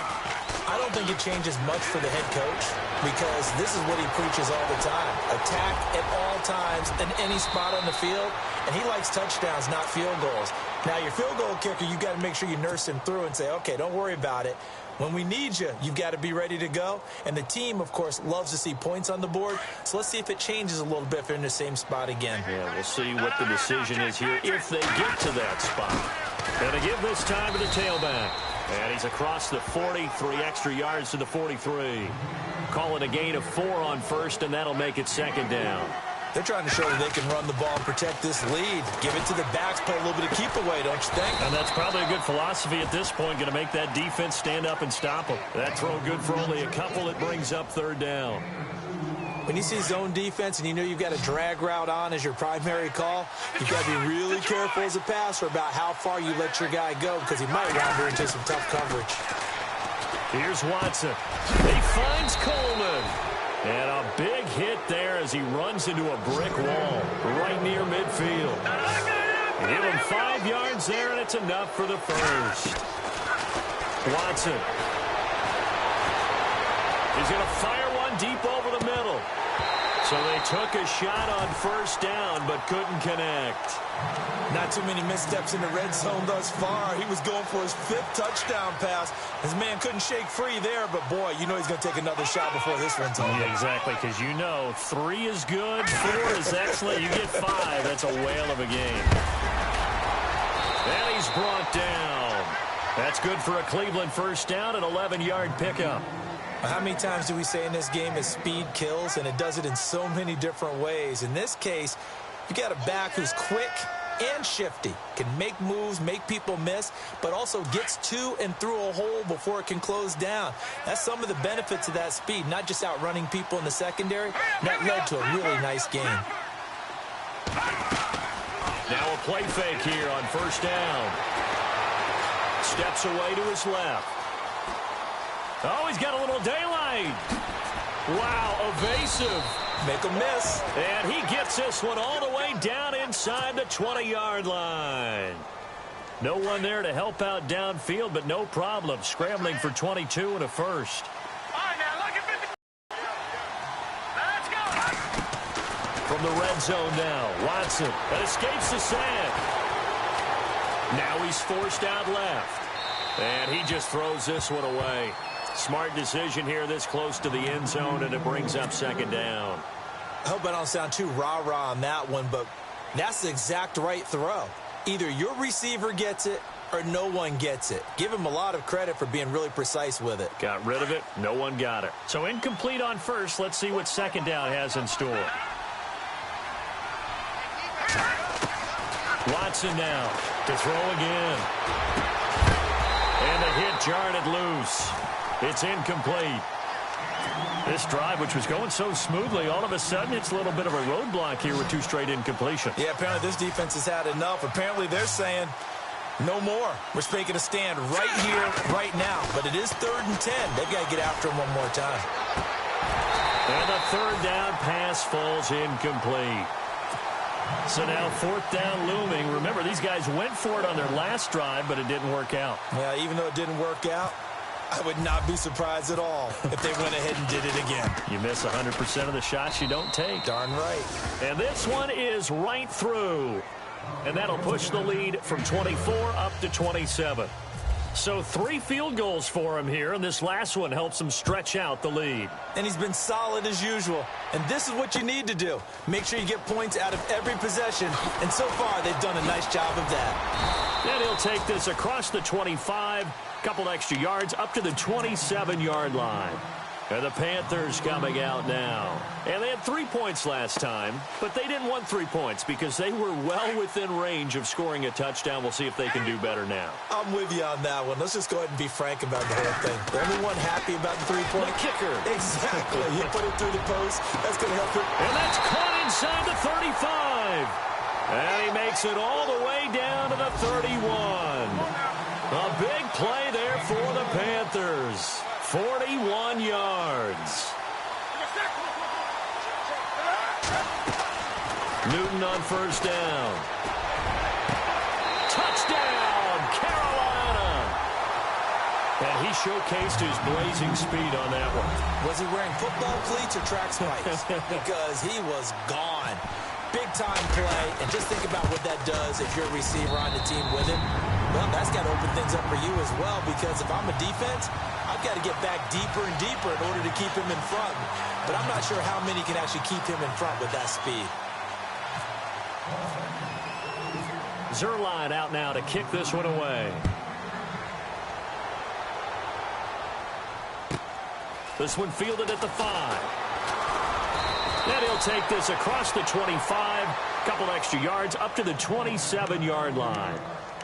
I don't think it changes much for the head coach because this is what he preaches all the time. Attack at all times in any spot on the field, and he likes touchdowns, not field goals. Now, your field goal kicker, you've got to make sure you nurse him through and say, okay, don't worry about it. When we need you, you've got to be ready to go. And the team, of course, loves to see points on the board. So let's see if it changes a little bit if they're in the same spot again. Yeah, we'll see what the decision is here if they get to that spot. And to give this time to the tailback. And he's across the 40, 3 extra yards to the 43. Call it a gain of 4 on first, and that'll make it second down. They're trying to show that they can run the ball and protect this lead. Give it to the backs, put a little bit of keep away, don't you think? And that's probably a good philosophy at this point, going to make that defense stand up and stop them. That throw good for only a couple. It brings up third down. When you see zone defense and you know you've got a drag route on as your primary call, you've got to be really careful as a passer about how far you let your guy go because he might wander into some tough coverage. Here's Watson. He finds Coleman. And a big hit there as he runs into a brick wall right near midfield. Give him 5 yards there, and it's enough for the first. Watson. He's going to fire one deep over the middle. So they took a shot on first down, but couldn't connect. Not too many missteps in the red zone thus far. He was going for his 5th touchdown pass. His man couldn't shake free there, but boy, you know he's going to take another shot before this one's over. Yeah, exactly, because you know 3 is good, 4 is excellent. You get 5, that's a whale of a game. And he's brought down. That's good for a Cleveland first down, an 11-yard pickup. How many times do we say in this game is speed kills, and it does it in so many different ways. In this case, you got a back who's quick and shifty, can make moves, make people miss, but also gets to and through a hole before it can close down. That's some of the benefits of that speed, not just outrunning people in the secondary. That led to a really nice game. Now a play fake here on first down. Steps away to his left. Oh, he's got a little daylight. Wow, evasive. Make a miss. And he gets this one all the way down inside the 20-yard line. No one there to help out downfield, but no problem. Scrambling for 22 and a first. All right, now, look at 50. Let's go. From the red zone now, Watson. That escapes the sand. Now he's forced out left. And he just throws this one away. Smart decision here this close to the end zone, and it brings up second down. I hope I don't sound too rah-rah on that one, but that's the exact right throw. Either your receiver gets it or no one gets it. Give him a lot of credit for being really precise with it. Got rid of it. No one got it. So incomplete on first. Let's see what second down has in store. Watson now to throw again. And the hit jarred it loose. It's incomplete. This drive, which was going so smoothly, all of a sudden it's a little bit of a roadblock here with 2 straight incompletions. Yeah, apparently this defense has had enough. Apparently they're saying no more. We're making a stand right here, right now. But it is 3rd and 10. They've got to get after him one more time. And the third down pass falls incomplete. So now 4th down looming. Remember, these guys went for it on their last drive, but it didn't work out. Yeah, even though it didn't work out, I would not be surprised at all if they went ahead and did it again. You miss 100% of the shots you don't take. Darn right. And this one is right through. And that'll push the lead from 24 up to 27. So 3 field goals for him here, and this last one helps him stretch out the lead. And he's been solid as usual. And this is what you need to do. Make sure you get points out of every possession. And so far, they've done a nice job of that. And he'll take this across the 25, couple extra yards, up to the 27-yard line. And the Panthers coming out now. And they had 3 points last time, but they didn't want 3 points because they were well within range of scoring a touchdown. We'll see if they can do better now. I'm with you on that one. Let's just go ahead and be frank about the whole thing. The only one happy about the 3-point. The kicker. Exactly. You put it through the post. That's going to help him. And that's caught inside the 35. And he makes it all the way down to the 31. A big play there for the Panthers. 41 yards. Newton on first down. Touchdown, Carolina. And he showcased his blazing speed on that one. Was he wearing football cleats or track spikes? Because he was gone. Big big-time play, and just think about what that does if you're a receiver on the team with him. Well, that's got to open things up for you as well, because if I'm a defense, I've got to get back deeper and deeper in order to keep him in front. But I'm not sure how many can actually keep him in front with that speed. Zerline out now to kick this one away. This one fielded at the 5. And he'll take this across the 25. Couple extra yards up to the 27-yard line.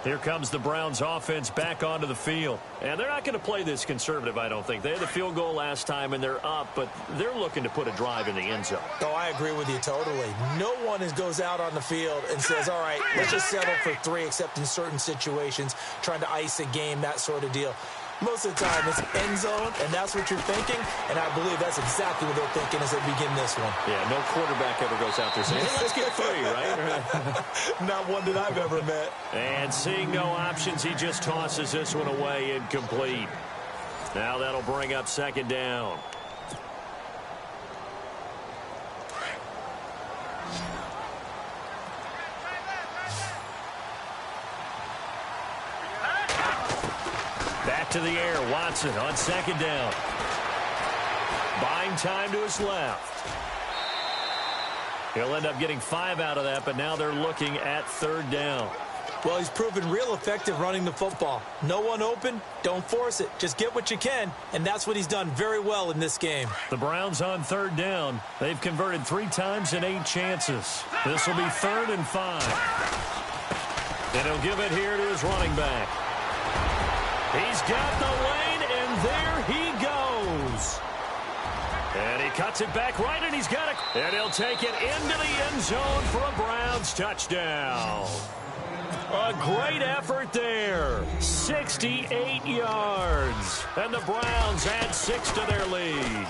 Here comes the Browns offense back onto the field. And they're not going to play this conservative, I don't think. They had the field goal last time, and they're up, but they're looking to put a drive in the end zone. Oh, I agree with you totally. No one goes out on the field and says, all right, let's just settle for 3, except in certain situations, trying to ice a game, that sort of deal. Most of the time, it's end zone, and that's what you're thinking, and I believe that's exactly what they're thinking as they begin this one. Yeah, no quarterback ever goes out there saying, hey, let's get 3, right? Not one that I've ever met. And seeing no options, he just tosses this one away incomplete. Now that'll bring up second down. Back to the air, Watson on second down. Buying time to his left. He'll end up getting 5 out of that, but now they're looking at third down. Well, he's proven real effective running the football. No one open, don't force it. Just get what you can, and that's what he's done very well in this game. The Browns on third down. They've converted 3 times in 8 chances. This will be 3rd and 5. And he'll give it here to his running back. He's got the lane, and there he goes. And he cuts it back right, and he's got it. And he'll take it into the end zone for a Browns touchdown. A great effort there. 68 yards. And the Browns add 6 to their lead.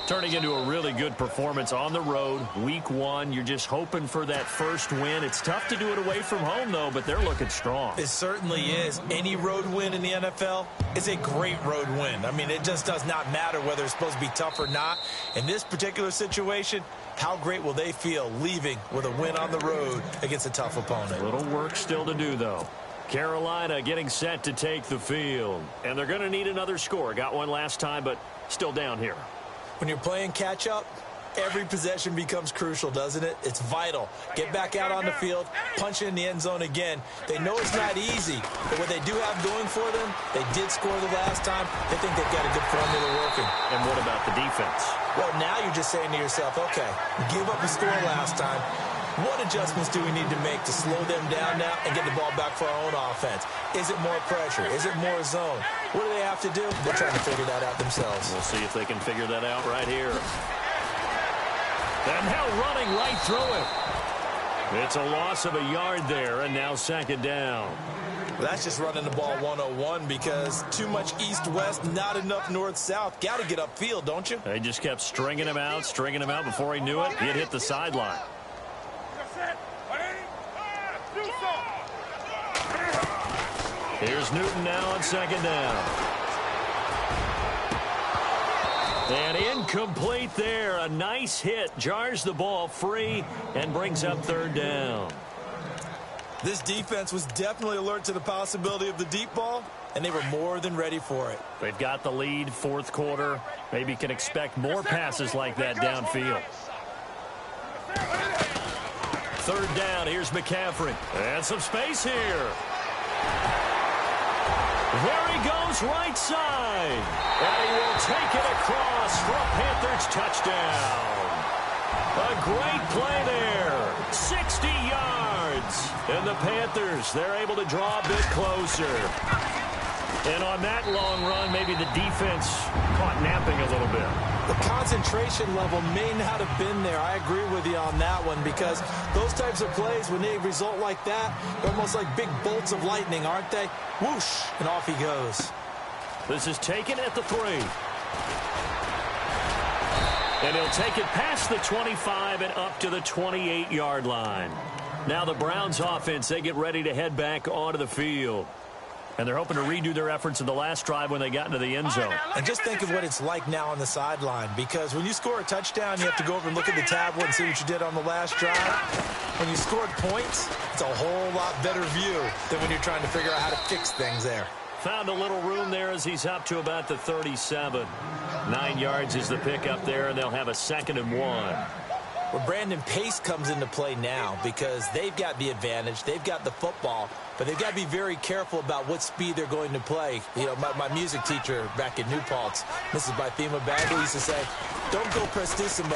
Turning into a really good performance on the road. Week 1, you're just hoping for that first win. It's tough to do it away from home, though, but they're looking strong. It certainly is. Any road win in the NFL is a great road win. I mean, it just does not matter whether it's supposed to be tough or not. In this particular situation, how great will they feel leaving with a win on the road against a tough opponent? A little work still to do, though. Carolina getting set to take the field. And they're going to need another score. Got one last time, but still down here. When you're playing catch-up, every possession becomes crucial, doesn't it? It's vital. Get back out on the field, punch in the end zone again. They know it's not easy, but what they do have going for them, they did score the last time. They think they've got a good formula working. And what about the defense? Well, now you're just saying to yourself, okay, we gave up a score last time. What adjustments do we need to make to slow them down now and get the ball back for our own offense? Is it more pressure? Is it more zone? What do they have to do? They're trying to figure that out themselves. We'll see if they can figure that out right here. And now running right through it. It's a loss of a yard there, and now second down. Well, that's just running the ball 101 because too much east-west, not enough north-south. Got to get upfield, don't you? They just kept stringing him out before he knew it. He had hit the sideline. Here's Newton now on second down. And incomplete there. A nice hit. Jars the ball free and brings up third down. This defense was definitely alert to the possibility of the deep ball, and they were more than ready for it. They've got the lead, fourth quarter. Maybe can expect more passes like that downfield. Third down. Here's McCaffrey. And some space here. There he goes, right side. And he will take it across for a Panthers touchdown. A great play there. 60 yards. And the Panthers, they're able to draw a bit closer. And on that long run, maybe the defense caught napping a little bit. The concentration level may not have been there. I agree with you on that one because those types of plays, when they result like that, they're almost like big bolts of lightning, aren't they? Whoosh, and off he goes. This is taken at the 3. And he'll take it past the 25 and up to the 28-yard line. Now the Browns offense, they get ready to head back onto the field. And they're hoping to redo their efforts in the last drive when they got into the end zone. And just think of what it's like now on the sideline, because when you score a touchdown, you have to go over and look at the tablet and see what you did on the last drive. When you scored points, it's a whole lot better view than when you're trying to figure out how to fix things there. Found a little room there as he's up to about the 37. 9 yards is the pickup there, and they'll have a 2nd and 1. Well, Brandon, pace comes into play now because they've got the advantage. They've got the football, but they've got to be very careful about what speed they're going to play. You know, my music teacher back in New Paltz, Mrs. Bythema Bagley, used to say, don't go prestissimo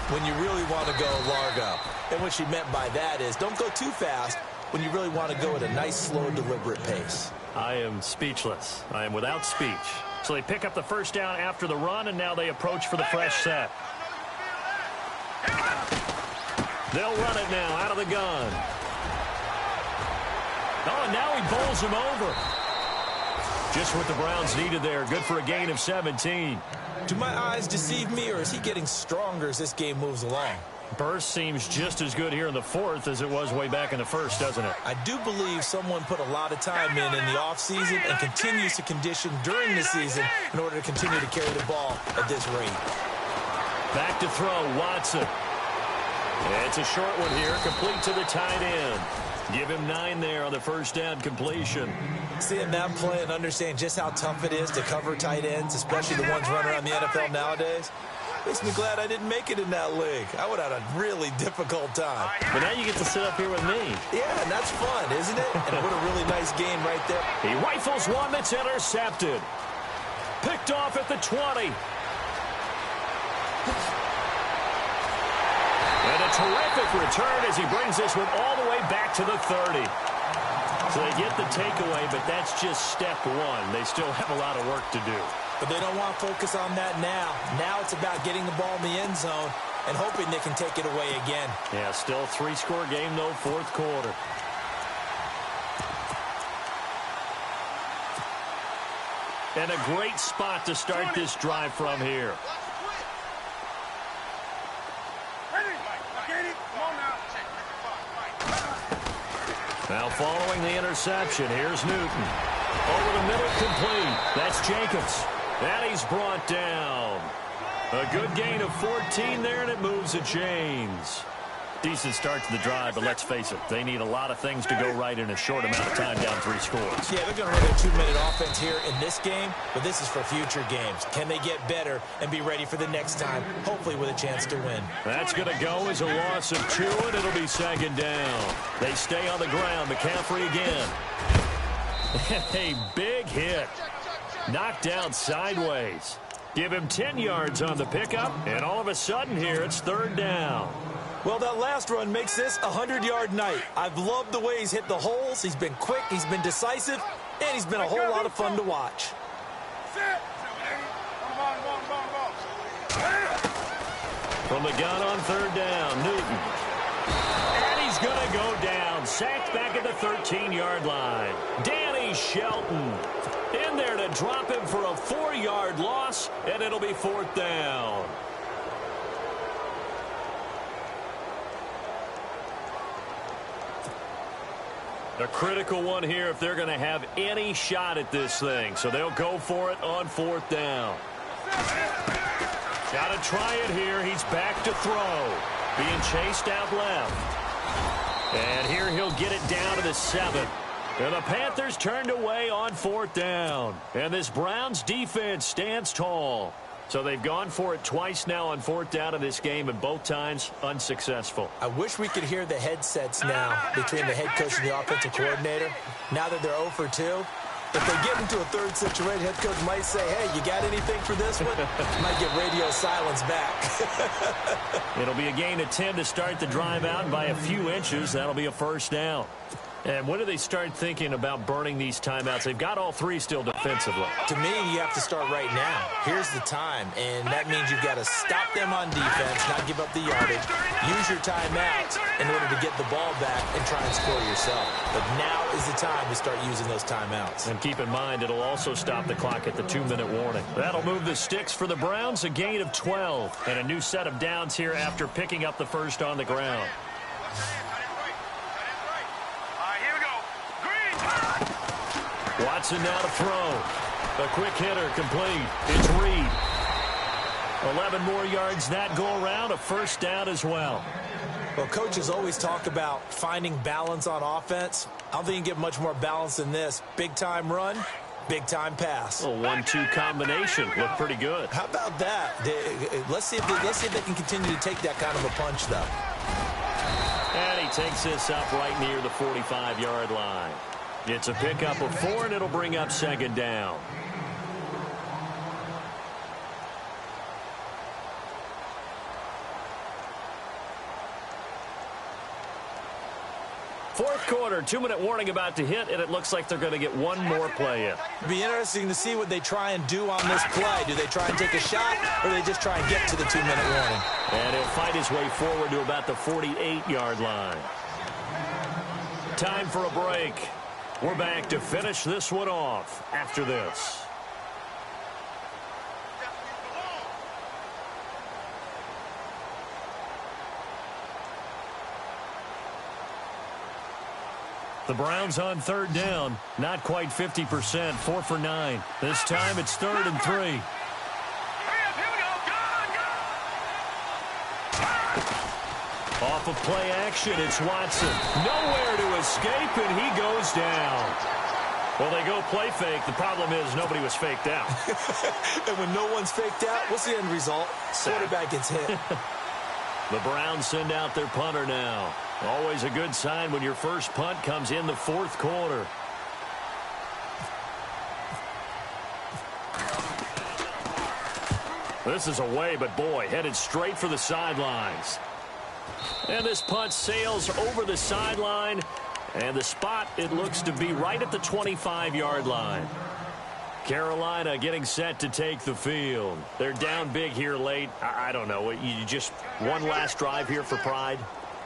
when you really want to go largo. And what she meant by that is don't go too fast when you really want to go at a nice, slow, deliberate pace. I am speechless. I am without speech. So they pick up the first down after the run, and now they approach for the fresh set. They'll run it now out of the gun. Oh, and now he bowls him over. Just what the Browns needed there. Good for a gain of 17. Do my eyes deceive me, or is he getting stronger as this game moves along? Burst seems just as good here in the 4th as it was way back in the 1st, doesn't it? I do believe someone put a lot of time in the offseason and continues to condition during the season in order to continue to carry the ball at this rate. Back to throw, Watson. It's a short one here, complete to the tight end. Give him 9 there on the first down completion. Seeing that play and understand just how tough it is to cover tight ends, especially the ones running around the NFL nowadays, makes me glad I didn't make it in that league. I would have had a really difficult time. But now you get to sit up here with me. Yeah, and that's fun, isn't it? And what a really nice game right there. He rifles one that's intercepted. Picked off at the 20. And a terrific return as he brings this one all the way back to the 30. So they get the takeaway, but that's just step one. They still have a lot of work to do. But they don't want to focus on that now. Now it's about getting the ball in the end zone and hoping they can take it away again. Yeah, still 3-score game, though, 4th quarter. And a great spot to start this drive from here. Now following the interception, here's Newton. Over the middle, complete. That's Jacobs. And he's brought down. A good gain of 14 there, and it moves the chains. Decent start to the drive, but let's face it, they need a lot of things to go right in a short amount of time down 3 scores. Yeah, they're going to run a 2-minute offense here in this game, but this is for future games. Can they get better and be ready for the next time, hopefully with a chance to win? That's going to go as a loss of 2, and it'll be 2nd down. They stay on the ground. McCaffrey again. A big hit. Knocked down sideways. Give him 10 yards on the pickup, and all of a sudden here it's 3rd down. Well, that last run makes this a 100-yard night. I've loved the way he's hit the holes. He's been quick, he's been decisive, and he's been a whole lot of fun to watch. From the gun on 3rd down, Newton. And he's going to go down. Sacked back at the 13-yard line. Danny Shelton in there to drop him for a 4-yard loss, and it'll be 4th down. A critical one here if they're going to have any shot at this thing. So they'll go for it on 4th down. Got to try it here. He's back to throw. Being chased out left. And here he'll get it down to the 7. And the Panthers turned away on 4th down. And this Browns defense stands tall. So they've gone for it twice now on 4th down in this game, and both times unsuccessful. I wish we could hear the headsets now between the head coach and the offensive coordinator. Now that they're 0 for 2, if they get into a 3rd situation, head coach might say, hey, you got anything for this one? Might get radio silence back. It'll be a gain of 10 to start the drive out, and by a few inches, that'll be a 1st down. And when do they start thinking about burning these timeouts? They've got all 3 still defensively. To me, you have to start right now. Here's the time, and that means you've got to stop them on defense, not give up the yardage, use your timeouts in order to get the ball back and try and score yourself. But now is the time to start using those timeouts. And keep in mind, it'll also stop the clock at the 2-minute warning. That'll move the sticks for the Browns, a gain of 12, and a new set of downs here after picking up the first on the ground. Watson now to throw. A quick hitter complete. It's Reed. 11 more yards that go around. A first down as well. Well, coaches always talk about finding balance on offense. I don't think you can get much more balance than this. Big-time run, big-time pass. A 1-2 combination. Looked pretty good. How about that? Let's see if they can continue to take that kind of a punch, though. And he takes this up right near the 45-yard line. It's a pickup of 4, and it'll bring up second down. Fourth quarter, 2-minute warning about to hit, and it looks like they're going to get one more play in. It'll be interesting to see what they try and do on this play. Do they try and take a shot, or do they just try and get to the 2-minute warning? And he'll fight his way forward to about the 48-yard line. Time for a break. We're back to finish this one off after this. The Browns on third down, not quite 50%, 4 for 9. This time it's 3rd and 3. Off of play action, it's Watson. Nowhere to escape, and he goes down. Well, they go play fake. The problem is nobody was faked out. And when no one's faked out, what's the end result? Quarterback gets hit. The Browns send out their punter now. Always a good sign when your first punt comes in the fourth quarter. This is away, but boy, headed straight for the sidelines. And this punt sails over the sideline. And the spot, it looks to be right at the 25-yard line. Carolina getting set to take the field. They're down big here late. I don't know. You just one last drive here for pride?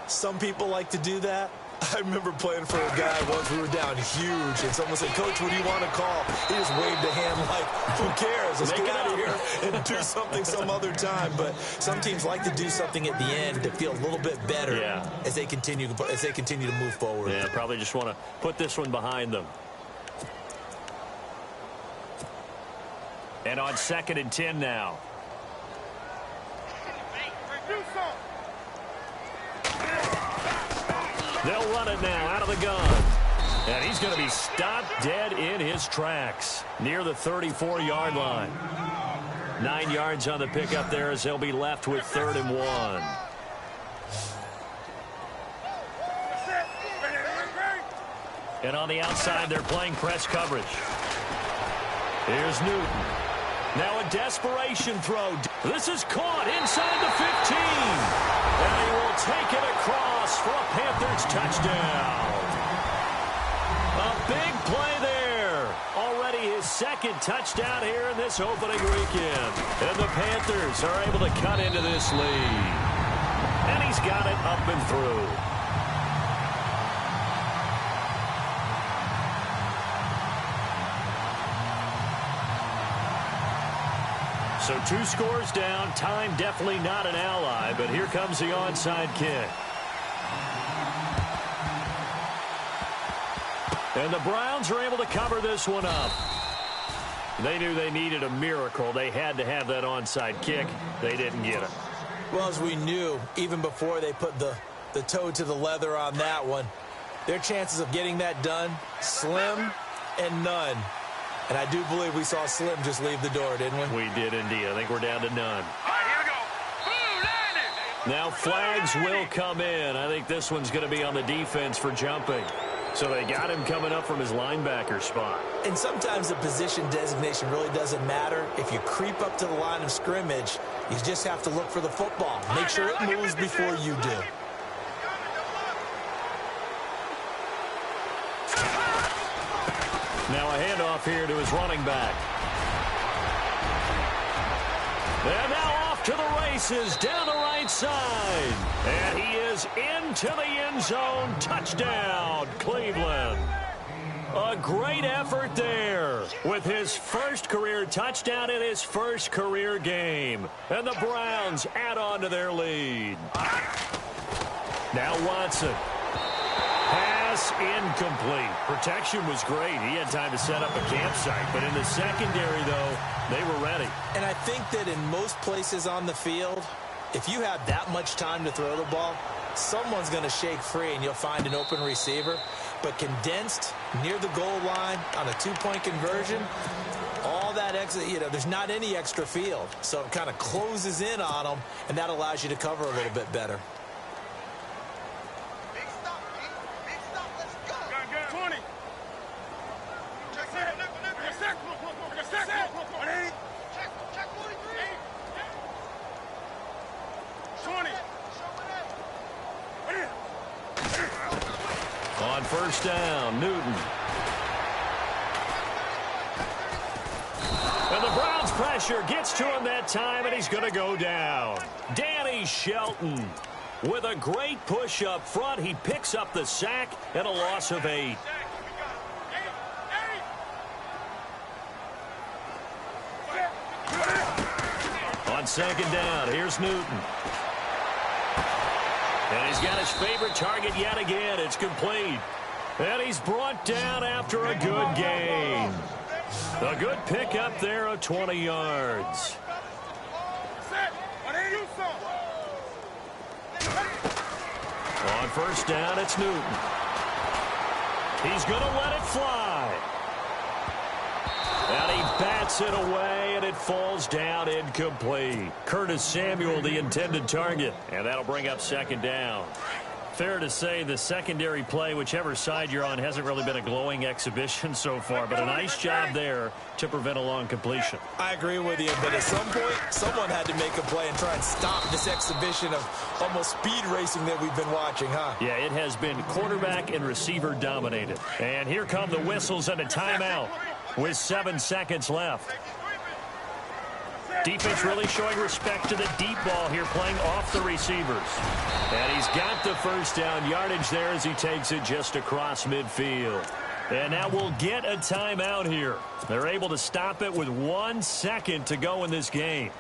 Some people like to do that. I remember playing for a guy once. We were down huge, and someone said, "Coach, what do you want to call?" He just waved a hand like, "Who cares? Let's get out of here and do something some other time." But some teams like to do something at the end to feel a little bit better as they continue to move forward. Yeah, probably just want to put this one behind them. And on 2nd and 10 now. They'll run it now out of the gun. And he's going to be stopped dead in his tracks near the 34-yard line. 9 yards on the pickup there as they'll be left with 3rd and 1. And on the outside, they're playing press coverage. Here's Newton. Now a desperation throw. This is caught inside the 15. And he will take it across for a Panthers touchdown. A big play there. Already his 2nd touchdown here in this opening weekend. And the Panthers are able to cut into this lead. And he's got it up and through. So 2 scores down. Time definitely not an ally, but here comes the onside kick. And the Browns are able to cover this one up. They knew they needed a miracle. They had to have that onside kick. They didn't get it. Well, as we knew, even before they put the toe to the leather on that one, their chances of getting that done, slim and none. And I do believe we saw Slim just leave the door, didn't we? We did indeed. I think we're down to none. All right, here we go. Now flags will come in. I think this one's going to be on the defense for jumping. So they got him coming up from his linebacker spot. And sometimes the position designation really doesn't matter. If you creep up to the line of scrimmage, you just have to look for the football. Make sure it moves before you do. Now a handoff here to his running back. And now off to the races down the right side. And he is into the end zone. Touchdown, Cleveland. A great effort there with his first career touchdown in his first career game. And the Browns add on to their lead. Now Watson. Pass Pass incomplete. Protection was great. He had time to set up a campsite. But in the secondary, though, they were ready. And I think that in most places on the field, if you have that much time to throw the ball, someone's going to shake free and you'll find an open receiver. But condensed near the goal line on a two-point conversion, all that extra, there's not any extra field. So it kind of closes in on them, and that allows you to cover a little bit better. On first down, Newton. And the Browns' pressure gets to him that time, and he's going to go down. Danny Shelton with a great push up front. He picks up the sack and a loss of 8. On second down, here's Newton. And he's got his favorite target yet again. It's complete. And he's brought down after a good gain. A good pickup there of 20 yards. On first down, it's Newton. He's going to let it fly. And he bats it away, and it falls down incomplete. Curtis Samuel, the intended target. And that'll bring up second down. Fair to say the secondary play, whichever side you're on, hasn't really been a glowing exhibition so far, but a nice job there to prevent a long completion. I agree with you, but at some point, someone had to make a play and try and stop this exhibition of almost speed racing that we've been watching, huh? Yeah, it has been quarterback and receiver dominated. And here come the whistles and a timeout with 7 seconds left. Defense really showing respect to the deep ball here, playing off the receivers. And he's got the first down yardage there as he takes it just across midfield. And now we'll get a timeout here. They're able to stop it with 1 second to go in this game.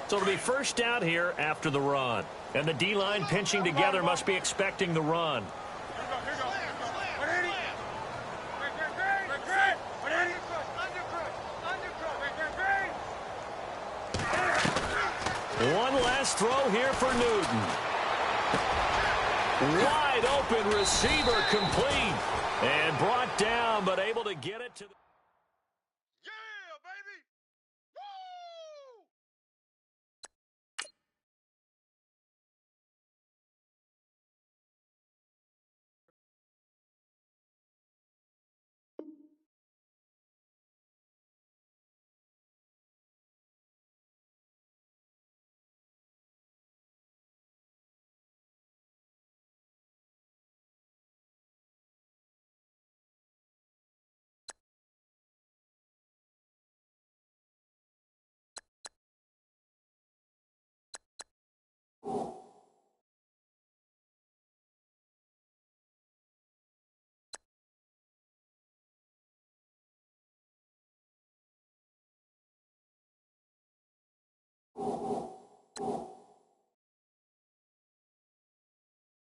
So it'll be first down here after the run. And the D-line pinching together must be expecting the run. One last throw here for Newton. Wide open receiver complete. And brought down, but able to get it to the...